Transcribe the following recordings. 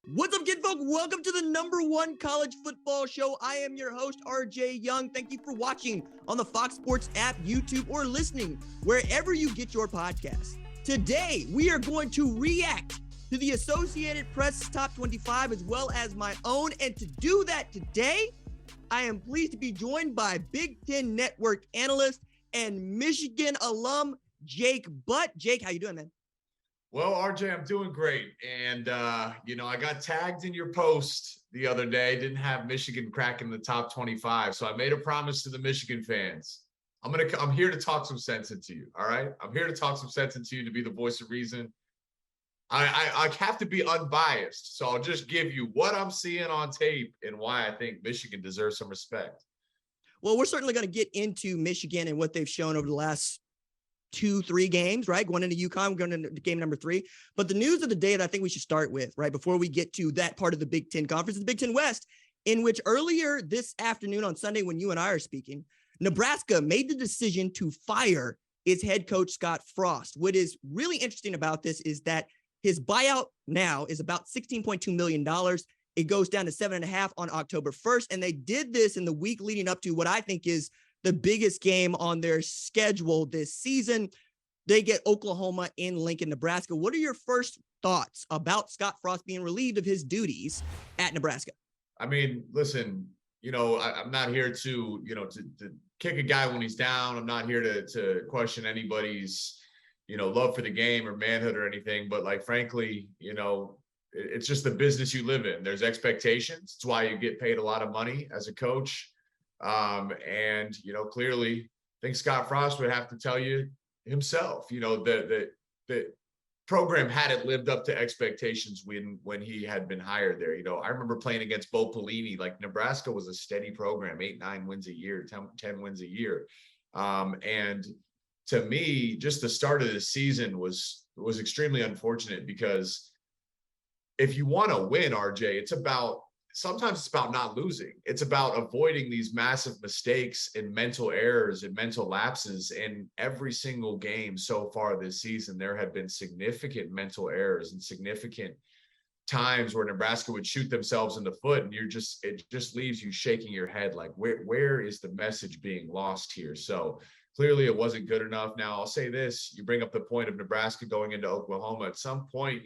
What's up, kid folk? Welcome to the #1 college football show. I am your host, RJ Young. Thank you for watching on the Fox Sports app, YouTube, or listening wherever you get your podcasts. Today, we are going to react to the Associated Press Top 25 as well as my own. And to do that today, I am pleased to be joined by Big Ten Network analyst and Michigan alum, Jake Butt. Jake, how you doing, man? Well, RJ, I'm doing great. And, I got tagged in your post the other day, didn't have Michigan cracking the top 25. So I made a promise to the Michigan fans. I'm here to talk some sense into you. All right. I'm here to talk some sense into you, to be the voice of reason. I have to be unbiased. So I'll just give you what I'm seeing on tape and why I think Michigan deserves some respect. Well, we're certainly going to get into Michigan and what they've shown over the last 2-3 games, right? Going into UConn, going into game number 3. But the news of the day that I think we should start with, right, before we get to that part of the Big Ten Conference, is the Big Ten West, in which earlier this afternoon on Sunday, when you and I are speaking, Nebraska made the decision to fire its head coach, Scott Frost. What is really interesting about this is that his buyout now is about $16.2 million. It goes down to $7.5 million on October 1st. And they did this in the week leading up to what I think is the biggest game on their schedule this season. They get Oklahoma in Lincoln, Nebraska. What are your first thoughts about Scott Frost being relieved of his duties at Nebraska? I mean, listen, I'm not here to kick a guy when he's down. I'm not here to question anybody's, love for the game or manhood or anything. But frankly, it's just the business you live in. There's expectations. It's why you get paid a lot of money as a coach. Clearly, I think Scott Frost would have to tell you himself, the program hadn't lived up to expectations when he had been hired there. I remember playing against Bo Pelini. Nebraska was a steady program, 8-9 wins a year, 10 wins a year. And to me, just the start of the season was extremely unfortunate, because if you want to win, RJ, sometimes it's about not losing. It's about avoiding these massive mistakes and mental errors and mental lapses. In every single game so far this season, there have been significant mental errors and significant times where Nebraska would shoot themselves in the foot, and it just leaves you shaking your head like, where is the message being lost here? So clearly it wasn't good enough. Now, I'll say this, you bring up the point of Nebraska going into Oklahoma. At some point,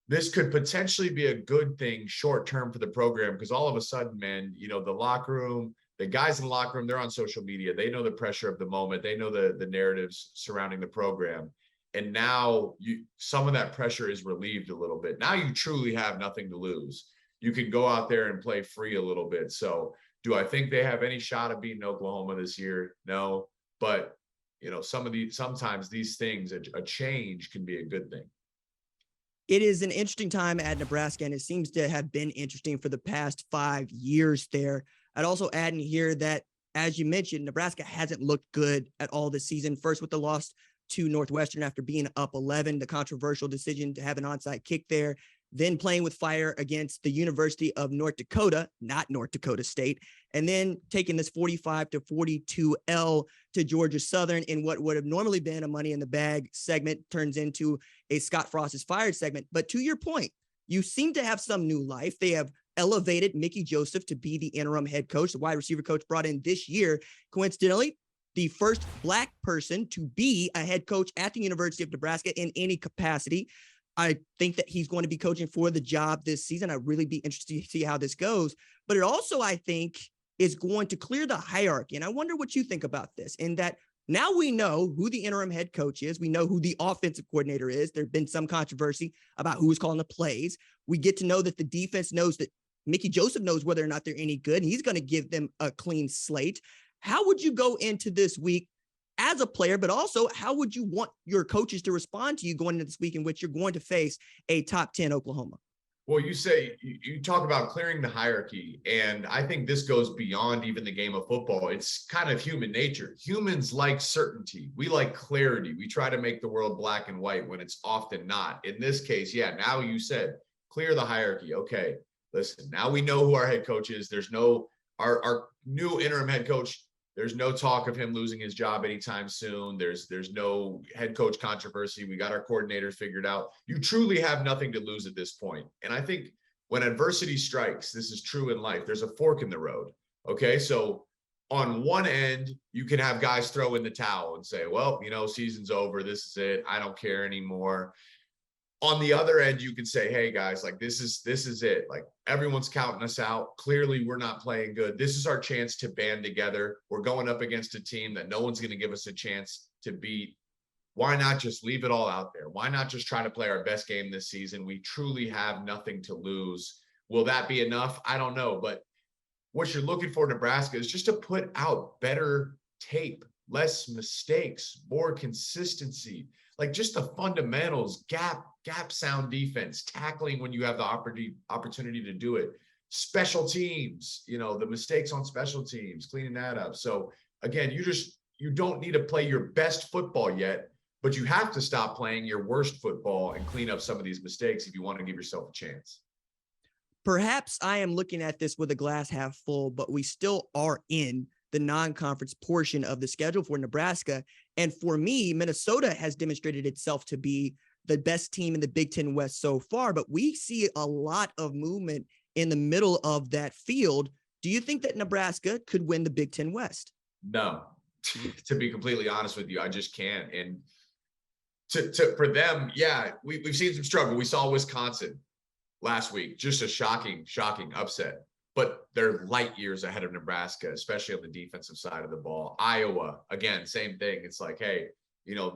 this could potentially be a good thing short-term for the program, because all of a sudden, man, the locker room, the guys in the locker room, they're on social media. They know the pressure of the moment. They know the narratives surrounding the program. And now some of that pressure is relieved a little bit. Now you truly have nothing to lose. You can go out there and play free a little bit. So do I think they have any shot of beating Oklahoma this year? No. But, sometimes these things, a change can be a good thing. It is an interesting time at Nebraska, and it seems to have been interesting for the past 5 years there. I'd also add in here that, as you mentioned, Nebraska hasn't looked good at all this season. First with the loss to Northwestern after being up 11, the controversial decision to have an onside kick there, then playing with fire against the University of North Dakota, not North Dakota State, and then taking this 45-42 L to Georgia Southern in what would have normally been a money in the bag segment, turns into a Scott Frost is fired segment. But to your point, you seem to have some new life. They have elevated Mickey Joseph to be the interim head coach, the wide receiver coach brought in this year, coincidentally, the first Black person to be a head coach at the University of Nebraska in any capacity. I think that he's going to be coaching for the job this season. I'd really be interested to see how this goes. But it also, I think, is going to clear the hierarchy. And I wonder what you think about this, in that now we know who the interim head coach is. We know who the offensive coordinator is. There's been some controversy about who is calling the plays. We get to know that the defense knows that Mickey Joseph knows whether or not they're any good, and he's going to give them a clean slate. How would you go into this week as a player, but also how would you want your coaches to respond to you going into this week in which you're going to face a top 10 Oklahoma? Well, you talk about clearing the hierarchy, and I think this goes beyond even the game of football. It's kind of human nature. Humans like certainty. We like clarity. We try to make the world black and white when it's often not. In this case, now you said clear the hierarchy. Okay, listen, now we know who our head coach is. There's our new interim head coach There's no talk of him losing his job anytime soon. There's no head coach controversy. We got our coordinators figured out. You truly have nothing to lose at this point. And I think when adversity strikes, this is true in life, there's a fork in the road. Okay. So on one end, you can have guys throw in the towel and say, well, season's over. This is it. I don't care anymore. On the other end, you can say, hey guys, like this is it. Like everyone's counting us out. Clearly we're not playing good. This is our chance to band together. We're going up against a team that no one's going to give us a chance to beat. Why not just leave it all out there? Why not just try to play our best game this season? We truly have nothing to lose. Will that be enough? I don't know. But what you're looking for, Nebraska, is just to put out better tape, less mistakes, more consistency, like just the fundamentals, gap sound defense, tackling when you have the opportunity to do it, special teams, the mistakes on special teams, cleaning that up. So again, you don't need to play your best football yet, but you have to stop playing your worst football and clean up some of these mistakes if you want to give yourself a chance. Perhaps I am looking at this with a glass half full, but we still are in the non-conference portion of the schedule for Nebraska. And for me, Minnesota has demonstrated itself to be the best team in the Big Ten West so far, but we see a lot of movement in the middle of that field. Do you think that Nebraska could win the Big Ten West? No, to be completely honest with you, I just can't. And for them, yeah, we've seen some struggle. We saw Wisconsin last week, just a shocking upset. But they're light years ahead of Nebraska, especially on the defensive side of the ball. Iowa, again, same thing. It's like, hey,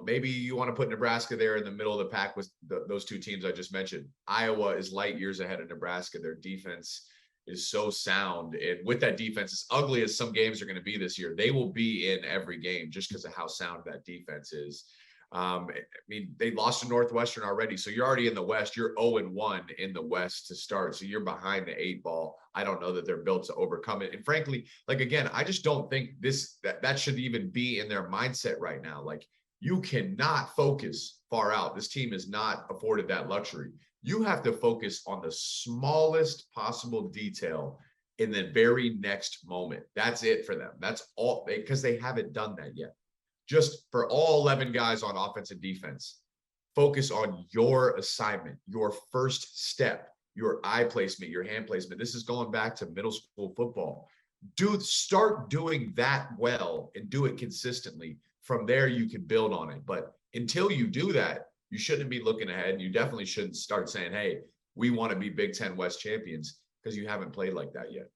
maybe you want to put Nebraska there in the middle of the pack with those two teams I just mentioned. Iowa is light years ahead of Nebraska. Their defense is so sound. And with that defense, as ugly as some games are going to be this year, they will be in every game just because of how sound that defense is. They lost to Northwestern already. So you're already in the West. You're 0-1 in the West to start. So you're behind the 8 ball. I don't know that they're built to overcome it. And frankly, again, I just don't think that should even be in their mindset right now. You cannot focus far out. This team is not afforded that luxury. You have to focus on the smallest possible detail in the very next moment. That's it for them. That's all, because they haven't done that yet. Just for all 11 guys on offense and defense, focus on your assignment, your first step, your eye placement, your hand placement. This is going back to middle school football. Start doing that well and do it consistently. From there, you can build on it. But until you do that, you shouldn't be looking ahead. And you definitely shouldn't start saying, hey, we want to be Big Ten West champions, because you haven't played like that yet.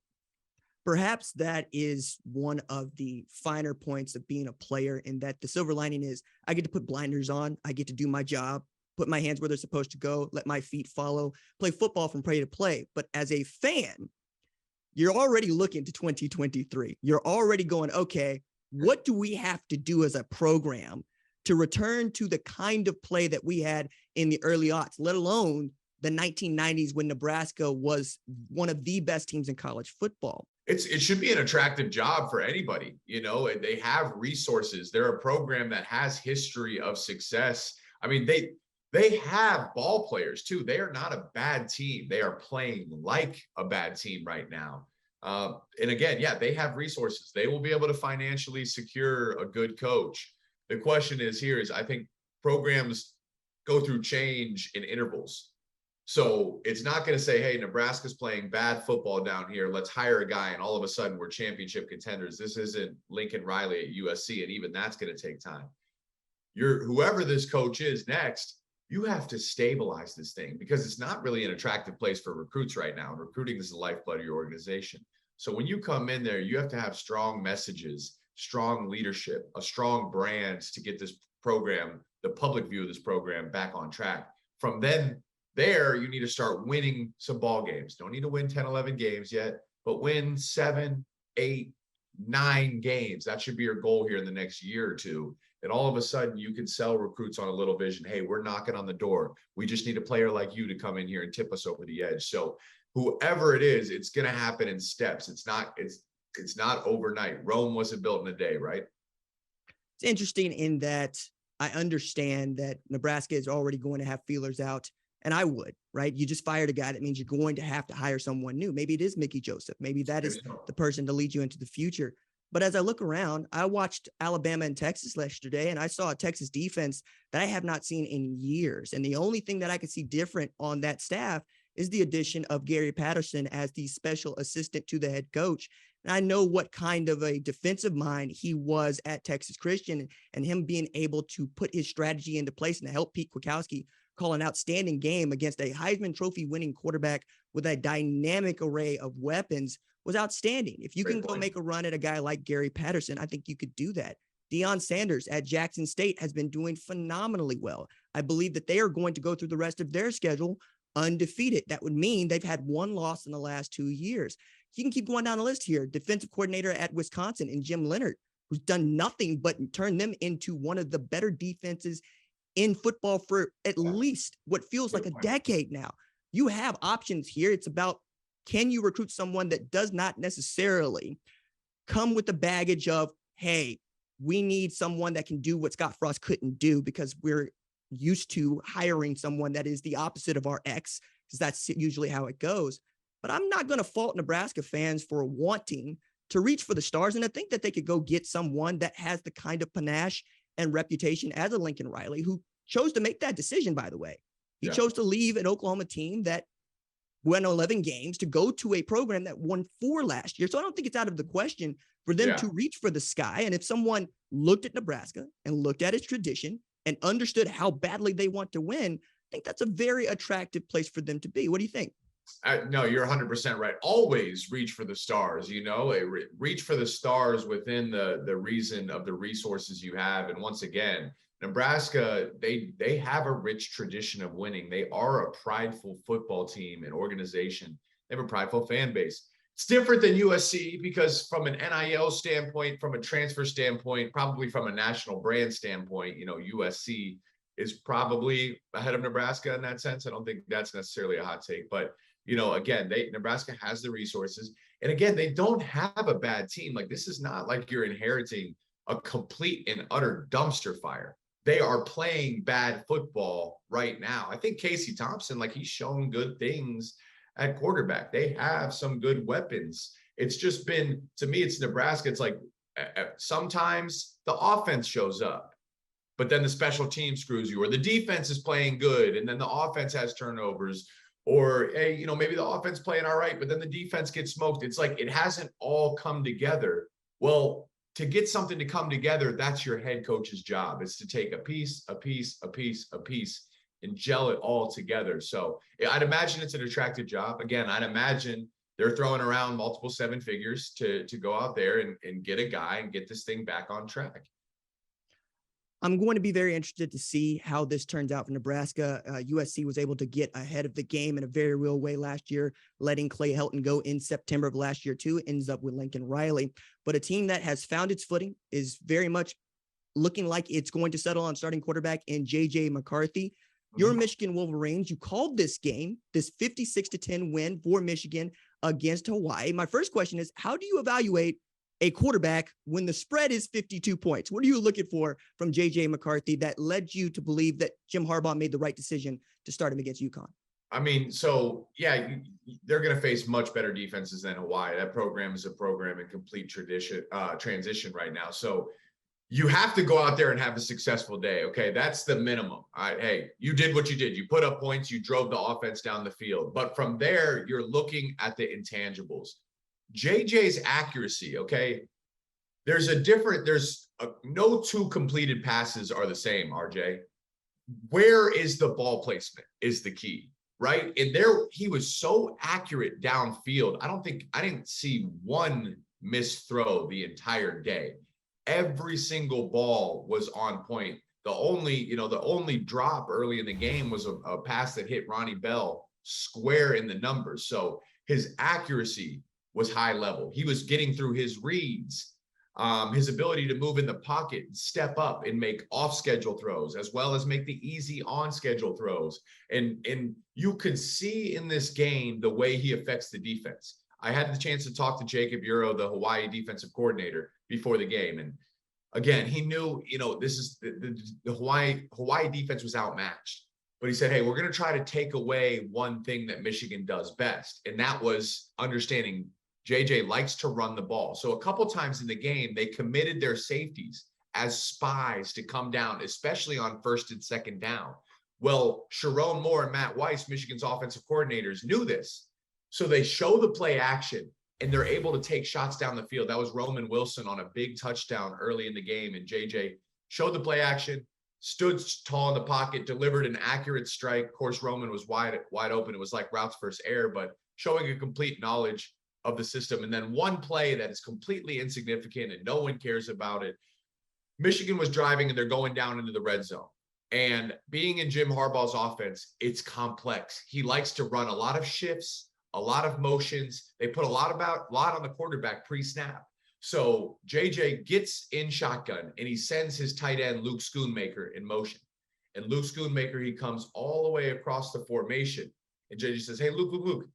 Perhaps that is one of the finer points of being a player, in that the silver lining is I get to put blinders on. I get to do my job, put my hands where they're supposed to go, let my feet follow, play football from play to play. But as a fan, you're already looking to 2023. You're already going, okay, what do we have to do as a program to return to the kind of play that we had in the early aughts, let alone the 1990s when Nebraska was one of the best teams in college football? It should be an attractive job for anybody. They have resources. They're a program that has history of success. They have ball players too. They are not a bad team. They are playing like a bad team right now. And again, yeah, they have resources. They will be able to financially secure a good coach. The question is I think programs go through change in intervals. So it's not going to say, hey, Nebraska's playing bad football down here. Let's hire a guy and all of a sudden we're championship contenders. This isn't Lincoln Riley at USC. And even that's going to take time. Whoever this coach is next, you have to stabilize this thing, because it's not really an attractive place for recruits right now. Recruiting is the lifeblood of your organization. So when you come in there, you have to have strong messages, strong leadership, a strong brand to get this program, the public view of this program, back on track. From there, you need to start winning some ball games. Don't need to win 10, 11 games yet, but win 7, 8, 9 games. That should be your goal here in the next year or two. And all of a sudden, you can sell recruits on a little vision. Hey, we're knocking on the door. We just need a player like you to come in here and tip us over the edge. So whoever it is, it's going to happen in steps. It's not overnight. Rome wasn't built in a day, right? It's interesting in that I understand that Nebraska is already going to have feelers out. And I would, right? You just fired a guy. That means you're going to have to hire someone new. Maybe it is Mickey Joseph. Maybe that is the person to lead you into the future. But as I look around, I watched Alabama and Texas yesterday, and I saw a Texas defense that I have not seen in years. And the only thing that I can see different on that staff is the addition of Gary Patterson as the special assistant to the head coach. And I know what kind of a defensive mind he was at Texas Christian, and him being able to put his strategy into place and to help Pete Kwiatkowski call an outstanding game against a Heisman Trophy winning quarterback with a dynamic array of weapons was outstanding. If you can go make a run at a guy like Gary Patterson, I think you could do that. Deion Sanders at Jackson State has been doing phenomenally well. I believe that they are going to go through the rest of their schedule undefeated. That would mean they've had one loss in the last 2 years. You can keep going down the list here. Defensive coordinator at Wisconsin and Jim Leonhard, who's done nothing but turn them into one of the better defenses in football for at least what feels like a decade now. You have options here. It's about, can you recruit someone that does not necessarily come with the baggage of, hey, we need someone that can do what Scott Frost couldn't do, because we're used to hiring someone that is the opposite of our ex, because that's usually how it goes. But I'm not going to fault Nebraska fans for wanting to reach for the stars. And I think that they could go get someone that has the kind of panache and reputation as a Lincoln Riley, who chose to make that decision, by the way. He chose to leave an Oklahoma team that won 11 games to go to a program that won 4 last year. So I don't think it's out of the question for them to reach for the sky. And if someone looked at Nebraska and looked at its tradition and understood how badly they want to win, I think that's a very attractive place for them to be. What do you think? No, you're 100% right. Always reach for the stars, reach for the stars within the reason of the resources you have. And once again, Nebraska, they have a rich tradition of winning. They are a prideful football team and organization. They have a prideful fan base. It's different than USC because from an NIL standpoint, from a transfer standpoint, probably from a national brand standpoint, USC is probably ahead of Nebraska in that sense. I don't think that's necessarily a hot take, but again, Nebraska has the resources. And again, they don't have a bad team. Like, this is not like you're inheriting a complete and utter dumpster fire. They are playing bad football right now. I think Casey Thompson, he's shown good things at quarterback. They have some good weapons. It's just been, to me, it's Nebraska. It's like sometimes the offense shows up, but then the special team screws you, or the defense is playing good and then the offense has turnovers, or, hey, maybe the offense playing all right, but then the defense gets smoked. It's like it hasn't all come together. Well, to get something to come together, that's your head coach's job. It's to take a piece, and gel it all together. So I'd imagine it's an attractive job. Again, I'd imagine they're throwing around multiple 7 figures to go out there and get a guy and get this thing back on track. I'm going to be very interested to see how this turns out for Nebraska. USC was able to get ahead of the game in a very real way last year, letting Clay Helton go in September of last year too, ends up with Lincoln Riley. But a team that has found its footing is very much looking like it's going to settle on starting quarterback in J.J. McCarthy. Your Michigan Wolverines, you called this game, this 56-10 win for Michigan against Hawaii. My first question is, how do you evaluate a quarterback when the spread is 52 points? What are you looking for from J.J. McCarthy that led you to believe that Jim Harbaugh made the right decision to start him against UConn? I mean, so yeah, they're going to face much better defenses than Hawaii. That program is a program in complete transition right now. So you have to go out there and have a successful day. Okay, that's the minimum. All right, hey, you did what you did. You put up points. You drove the offense down the field. But from there, you're looking at the intangibles. JJ's accuracy, okay? There's no 2 completed passes are the same, RJ. Where is the ball placement is the key, right? And there, he was so accurate downfield. I didn't see one missed throw the entire day. Every single ball was on point. The only drop early in the game was a pass that hit Ronnie Bell square in the numbers. So his accuracy was high level. He was getting through his reads, his ability to move in the pocket, step up and make off schedule throws, as well as make the easy on schedule throws. And you could see in this game the way he affects the defense. I had the chance to talk to Jacob Euro, the Hawaii defensive coordinator, before the game. And again, he knew, this is the Hawaii defense was outmatched. But he said, hey, we're going to try to take away one thing that Michigan does best. And that was understanding JJ likes to run the ball. So a couple times in the game, they committed their safeties as spies to come down, especially on first and second down. Well, Sharon Moore and Matt Weiss, Michigan's offensive coordinators, knew this. So they show the play action and they're able to take shots down the field. That was Roman Wilson on a big touchdown early in the game. And JJ showed the play action, stood tall in the pocket, delivered an accurate strike. Of course, Roman was wide open. It was like routes versus air, but showing a complete knowledge of the system. And then one play that is completely insignificant and no one cares about it. Michigan was driving and they're going down into the red zone. And being in Jim Harbaugh's offense, it's complex. He likes to run a lot of shifts, a lot of motions. They put a lot on the quarterback pre-snap. So JJ gets in shotgun and he sends his tight end, Luke Schoonmaker, in motion. And Luke Schoonmaker, he comes all the way across the formation. And JJ says, hey, Luke,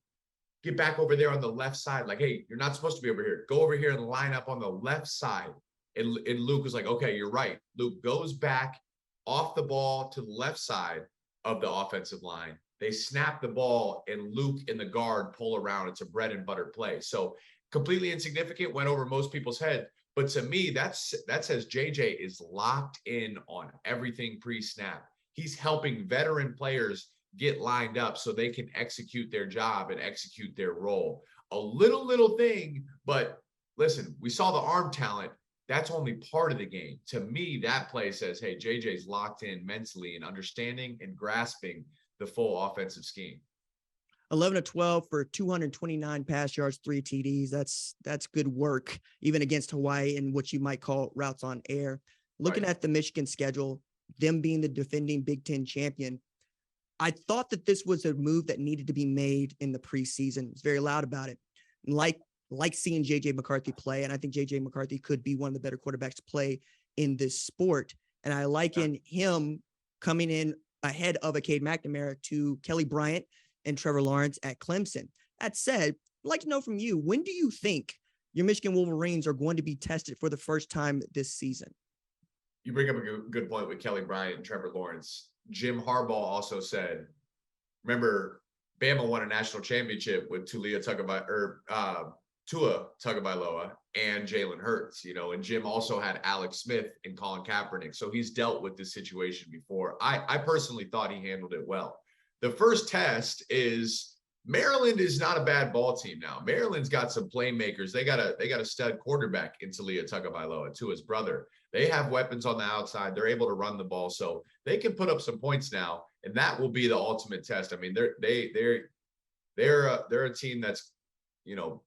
get back over there on the left side. Like, hey, you're not supposed to be over here. Go over here and line up on the left side. And Luke was like, okay, you're right. Luke goes back off the ball to the left side of the offensive line. They snap the ball and Luke and the guard pull around. It's a bread and butter play. So completely insignificant, went over most people's head. But to me, that says JJ is locked in on everything pre-snap. He's helping veteran players get lined up so they can execute their job and execute their role. A little thing, but listen, we saw the arm talent. That's only part of the game. To me, that play says, hey, JJ's locked in mentally and understanding and grasping the full offensive scheme. 11 of 12 for 229 pass yards, 3 TDs. That's good work, even against Hawaii and what you might call routes on air. Looking at the Michigan schedule, them being the defending Big Ten champion, I thought that this was a move that needed to be made in the preseason. I was very loud about it. Like seeing JJ McCarthy play. And I think JJ McCarthy could be one of the better quarterbacks to play in this sport. And I liken him coming in ahead of a Cade McNamara to Kelly Bryant and Trevor Lawrence at Clemson. That said, I'd like to know from you, when do you think your Michigan Wolverines are going to be tested for the first time this season? You bring up a good point with Kelly Bryant and Trevor Lawrence. Jim Harbaugh also said, remember, Bama won a national championship with Tua Tagovailoa and Jalen Hurts, and Jim also had Alex Smith and Colin Kaepernick. So he's dealt with this situation before. I personally thought he handled it well. The first test is Maryland is not a bad ball team now. Maryland's got some playmakers. They got a stud quarterback in Tua Tagovailoa, Tua's brother. They have weapons on the outside. They're able to run the ball, so they can put up some points now, and that will be the ultimate test. I mean, they're a team that's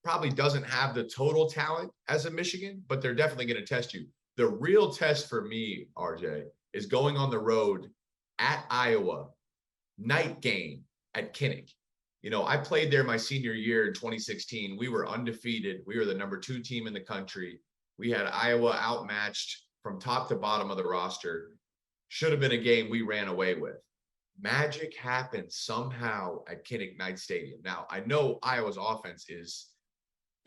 probably doesn't have the total talent as a Michigan, but they're definitely going to test you. The real test for me, RJ, is going on the road at Iowa, night game at Kinnick. I played there my senior year in 2016. We were undefeated. We were the number 2 team in the country. We had Iowa outmatched from top to bottom of the roster. Should have been a game we ran away with. Magic happened somehow at Kinnick Knight Stadium. Now, I know Iowa's offense is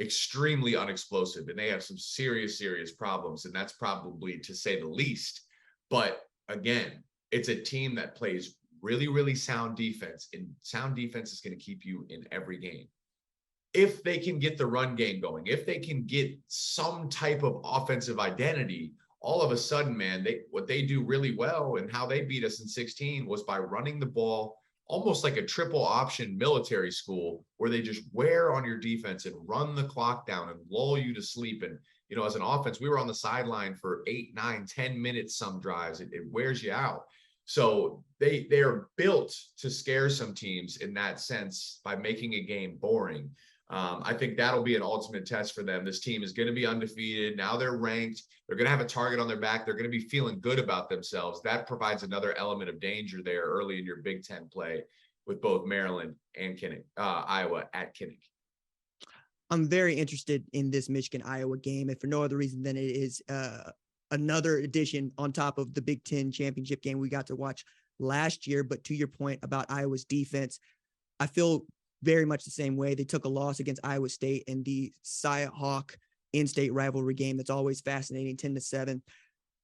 extremely unexplosive, and they have some serious problems, and that's probably to say the least. But again, it's a team that plays really sound defense, and sound defense is going to keep you in every game. If they can get the run game going, if they can get some type of offensive identity, all of a sudden, man, what they do really well and how they beat us in 16 was by running the ball almost like a triple option military school where they just wear on your defense and run the clock down and lull you to sleep. And, as an offense, we were on the sideline for 8, 9, 10 minutes, some drives. It wears you out. So they are built to scare some teams in that sense by making a game boring. I think that'll be an ultimate test for them. This team is going to be undefeated. Now they're ranked. They're going to have a target on their back. They're going to be feeling good about themselves. That provides another element of danger there early in your Big Ten play with both Maryland and Iowa at Kinnick. I'm very interested in this Michigan-Iowa game, if for no other reason than it is another edition on top of the Big Ten championship game we got to watch last year. But to your point about Iowa's defense, I feel very much the same way. They took a loss against Iowa State in the Cy-Hawk in-state rivalry game. That's always fascinating, 10-7.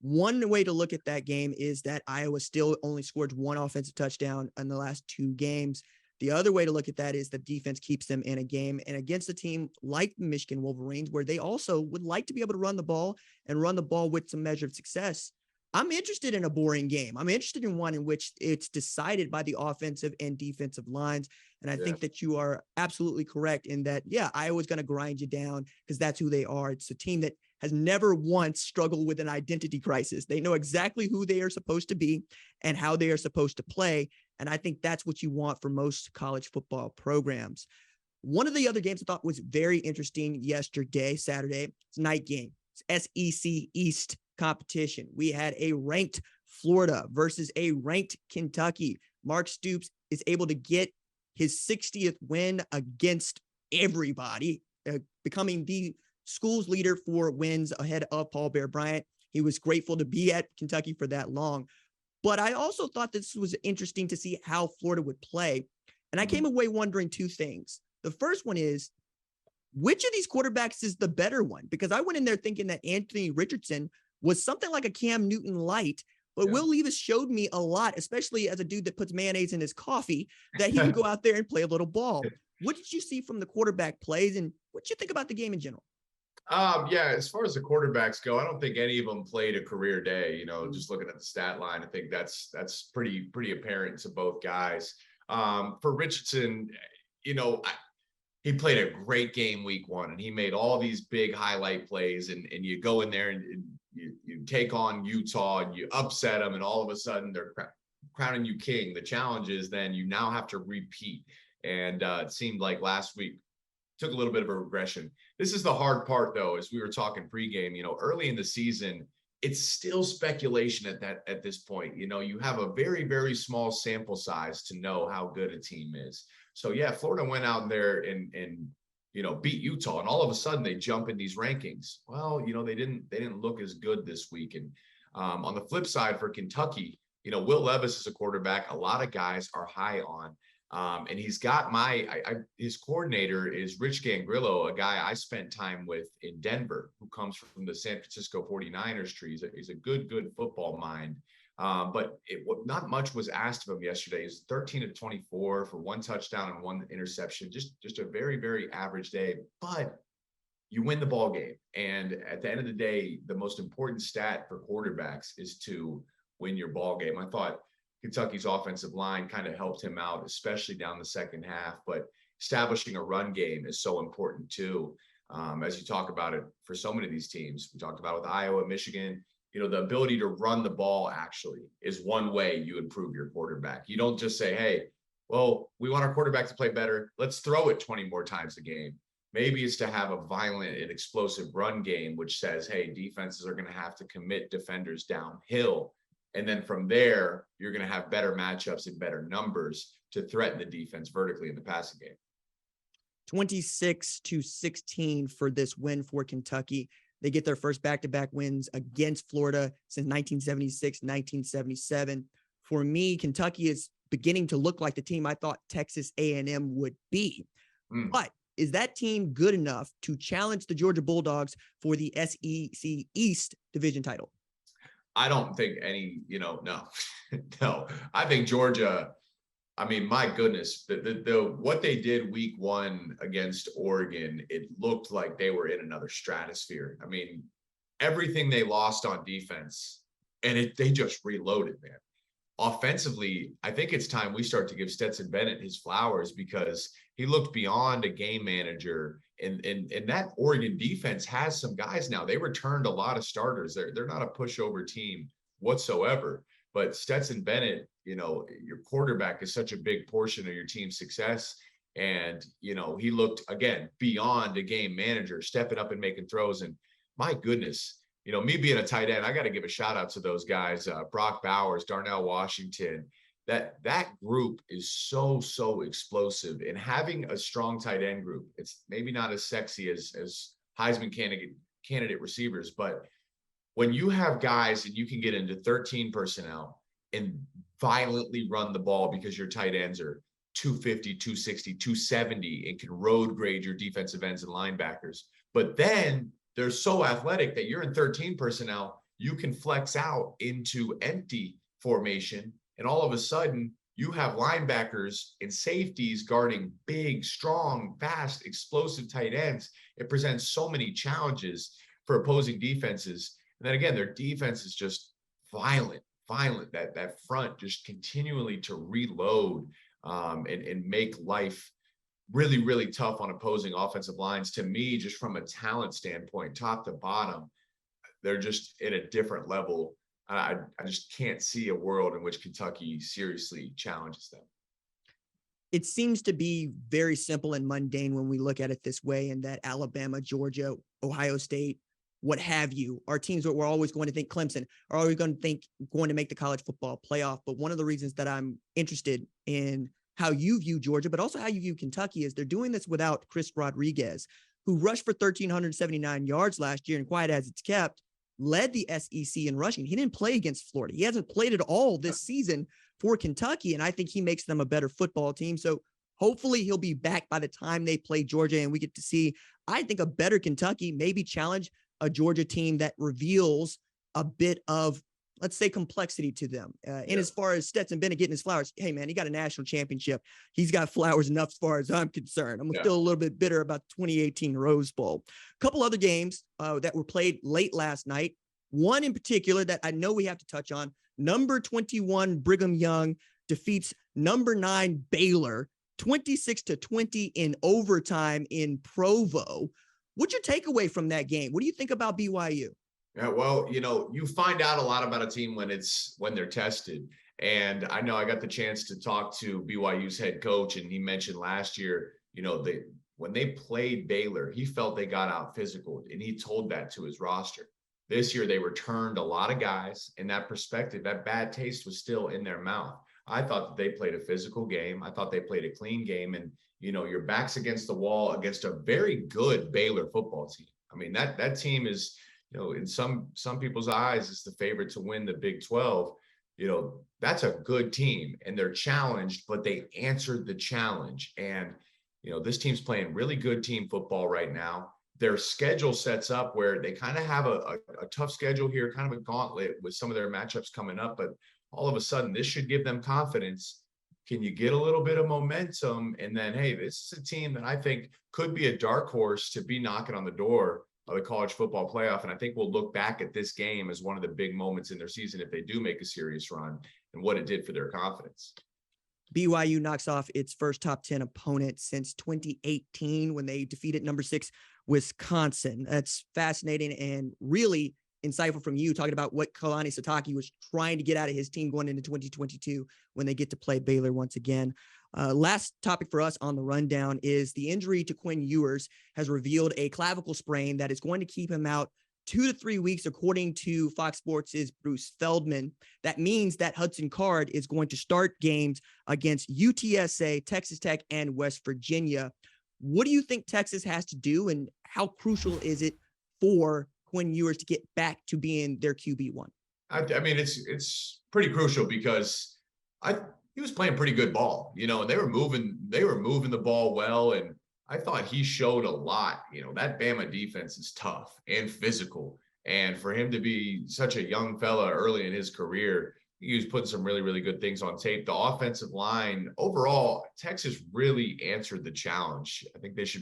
One way to look at that game is that Iowa still only scored 1 offensive touchdown in the last 2 games. The other way to look at that is the defense keeps them in a game, and against a team like the Michigan Wolverines, where they also would like to be able to run the ball and run the ball with some measure of success. I'm interested in a boring game. I'm interested in one in which it's decided by the offensive and defensive lines. And I think that you are absolutely correct in that, Iowa's going to grind you down because that's who they are. It's a team that has never once struggled with an identity crisis. They know exactly who they are supposed to be and how they are supposed to play. And I think that's what you want for most college football programs. One of the other games I thought was very interesting yesterday, Saturday, it's a night game. It's SEC East competition. We had a ranked Florida versus a ranked Kentucky. Mark Stoops is able to get his 60th win against everybody, becoming the school's leader for wins ahead of Paul Bear Bryant. He was grateful to be at Kentucky for that long. But I also thought this was interesting to see how Florida would play. And I came away wondering two things. The first one is, which of these quarterbacks is the better one? Because I went in there thinking that Anthony Richardson was something like a Cam Newton light, but Will Levis showed me a lot, especially as a dude that puts mayonnaise in his coffee, that he can go out there and play a little ball. What did you see from the quarterback plays, and what did you think about the game in general? As far as the quarterbacks go, I don't think any of them played a career day. Just looking at the stat line, I think that's pretty apparent to both guys. For Richardson, he played a great game week one, and he made all these big highlight plays, and you go in there and you take on Utah and you upset them, and all of a sudden they're crowning you king. The challenge is then you now have to repeat. And it seemed like last week took a little bit of a regression. This is the hard part, though, as we were talking pregame, early in the season, it's still speculation at this point. You have a very, very small sample size to know how good a team is. So Florida went out there and beat Utah, and all of a sudden they jump in these rankings. Well, they didn't look as good this week. And on the flip side for Kentucky, Will Levis is a quarterback a lot of guys are high on. And he's got his coordinator is Rich Gangrillo, a guy I spent time with in Denver, who comes from the San Francisco 49ers tree. He's a good football mind. But not much was asked of him yesterday. He's 13 of 24 for one touchdown and one interception. Just a very, very average day. But you win the ball game. And at the end of the day, the most important stat for quarterbacks is to win your ball game. I thought Kentucky's offensive line kind of helped him out, especially down the second half. But establishing a run game is so important too. As you talk about it for so many of these teams, we talked about with Iowa, Michigan, the ability to run the ball actually is one way you improve your quarterback. You don't just say, hey, well, we want our quarterback to play better. Let's throw it 20 more times a game. Maybe it's to have a violent and explosive run game, which says, hey, defenses are going to have to commit defenders downhill. And then from there, you're going to have better matchups and better numbers to threaten the defense vertically in the passing game. 26-16 for this win for Kentucky. They get their first back-to-back wins against Florida since 1976, 1977. For me, Kentucky is beginning to look like the team I thought Texas A&M would be. But is that team good enough to challenge the Georgia Bulldogs for the SEC East division title? I don't think no. No. I think Georgia, my goodness, what they did week one against Oregon, it looked like they were in another stratosphere. Everything they lost on defense, and they just reloaded, man. Offensively, I think it's time we start to give Stetson Bennett his flowers, because he looked beyond a game manager. And that Oregon defense has some guys now. They returned a lot of starters. They're not a pushover team whatsoever. But Stetson Bennett, your quarterback is such a big portion of your team's success. And, he looked, again, beyond a game manager, stepping up and making throws. And my goodness, me being a tight end, I got to give a shout out to those guys, Brock Bowers, Darnell Washington. That group is so explosive, and having a strong tight end group, it's maybe not as sexy as Heisman candidate receivers, but when you have guys and you can get into 13 personnel and violently run the ball because your tight ends are 250, 260, 270 and can road grade your defensive ends and linebackers, but then they're so athletic that you're in 13 personnel, you can flex out into empty formation. And all of a sudden, you have linebackers and safeties guarding big, strong, fast, explosive tight ends. It presents so many challenges for opposing defenses. And then again, their defense is just violent, that front just continually to reload and make life really, really tough on opposing offensive lines. To me, just from a talent standpoint, top to bottom, they're just at a different level. I just can't see a world in which Kentucky seriously challenges them. It seems to be very simple and mundane when we look at it this way, and that Alabama, Georgia, Ohio State, what have you, are teams that we're always going to think Clemson are always going to make the college football playoff. But one of the reasons that I'm interested in how you view Georgia, but also how you view Kentucky, is they're doing this without Chris Rodriguez, who rushed for 1,379 yards last year, and quiet as it's kept, led the SEC in rushing. He didn't play against Florida. He hasn't played at all this season for Kentucky, and I think he makes them a better football team. So hopefully he'll be back by the time they play Georgia, and we get to see, I think, a better Kentucky, maybe challenge a Georgia team that reveals a bit of, let's say, complexity to them. And as far as Stetson Bennett getting his flowers, hey, man, he got a national championship. He's got flowers enough as far as I'm concerned. I'm still a little bit bitter about the 2018 Rose Bowl. A couple other games that were played late last night. One in particular that I know we have to touch on, number 21 Brigham Young defeats number 9 Baylor 26-20 in overtime in Provo. What's your takeaway from that game? What do you think about BYU? Yeah, well, you find out a lot about a team when they're tested. And I know I got the chance to talk to BYU's head coach, and he mentioned last year, when they played Baylor, he felt they got out physical, and he told that to his roster. This year, they returned a lot of guys. In that perspective, that bad taste was still in their mouth. I thought that they played a physical game. I thought they played a clean game. And, your back's against the wall against a very good Baylor football team. I mean, that team is, in some people's eyes, is the favorite to win the Big 12. That's a good team, and they're challenged, but they answered the challenge. And, this team's playing really good team football right now. Their schedule sets up where they kind of have a tough schedule here, kind of a gauntlet with some of their matchups coming up. But all of a sudden, this should give them confidence. Can you get a little bit of momentum? And then, hey, this is a team that I think could be a dark horse to be knocking on the door of the college football playoff. And I think we'll look back at this game as one of the big moments in their season if they do make a serious run, and what it did for their confidence. BYU knocks off its first top 10 opponent since 2018 when they defeated number 6 Wisconsin. That's fascinating and really insightful from you, talking about what Kalani Sitake was trying to get out of his team going into 2022 when they get to play Baylor once again. Last topic for us on the rundown is the injury to Quinn Ewers has revealed a clavicle sprain that is going to keep him out 2 to 3 weeks, according to Fox Sports' Bruce Feldman. That means that Hudson Card is going to start games against UTSA, Texas Tech, and West Virginia. What do you think Texas has to do, and how crucial is it for Quinn Ewers to get back to being their QB1? I mean, it's pretty crucial because he was playing pretty good ball, and they were moving the ball well. And I thought he showed a lot. That Bama defense is tough and physical. And for him to be such a young fella early in his career, he was putting some really, really good things on tape. The offensive line, overall, Texas really answered the challenge. I think there's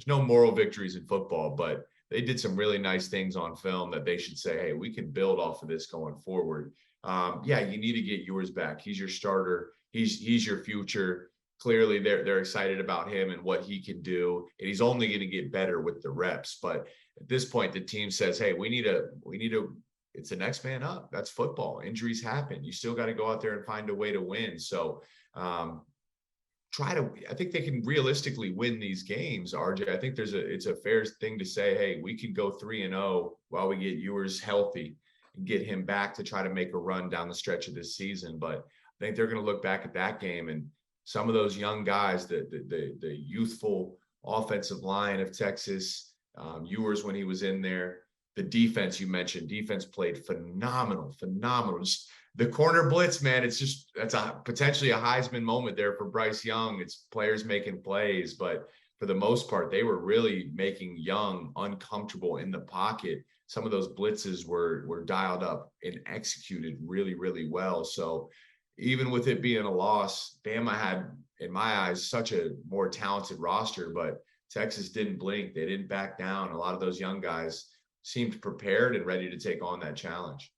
no moral victories in football, but they did some really nice things on film that they should say, hey, we can build off of this going forward. You need to get Ewers back. He's your starter. He's your future. Clearly, they're excited about him and what he can do, and he's only going to get better with the reps. But at this point, the team says, hey, we need to. It's the next man up. That's football. Injuries happen. You still got to go out there and find a way to win. So I think they can realistically win these games, RJ. I think it's a fair thing to say, hey, we can go 3-0 while we get Ewers healthy and get him back to try to make a run down the stretch of this season. But I think they're going to look back at that game, and some of those young guys, the youthful offensive line of Texas, Ewers when he was in there, the defense you mentioned, defense played phenomenal. Just the corner blitz, man, that's potentially a Heisman moment there for Bryce Young. It's players making plays, but for the most part, they were really making Young uncomfortable in the pocket. Some of those blitzes were dialed up and executed really, really well. So even with it being a loss, Bama had, in my eyes, such a more talented roster, but Texas didn't blink. They didn't back down. A lot of those young guys seemed prepared and ready to take on that challenge.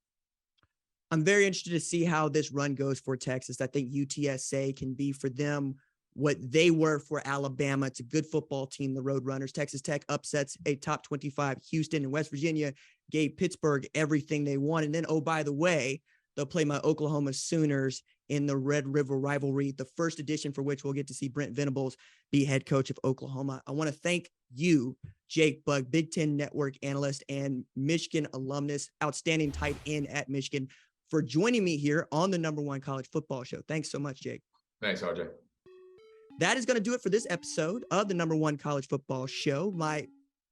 I'm very interested to see how this run goes for Texas. I think UTSA can be for them what they were for Alabama. It's a good football team, the Roadrunners. Texas Tech upsets a top 25 Houston, and West Virginia gave Pittsburgh everything they wanted. And then, oh, by the way, they'll play my Oklahoma Sooners in the Red River rivalry, the first edition for which we'll get to see Brent Venables be head coach of Oklahoma. I want to thank you, Jake Bugg, Big Ten Network analyst and Michigan alumnus, outstanding tight end at Michigan, for joining me here on the #1 college football show. Thanks so much, Jake. Thanks, RJ. That is going to do it for this episode of the #1 college football show. My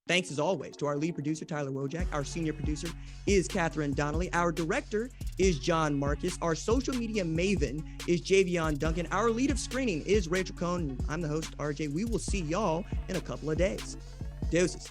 thanks, as always, to our lead producer, Tyler Wojak. Our senior producer is Catherine Donnelly. Our director is John Marcus. Our social media maven is Javion Duncan. Our lead of screening is Rachel Cohn. I'm the host, RJ. We will see y'all in a couple of days. Deuces.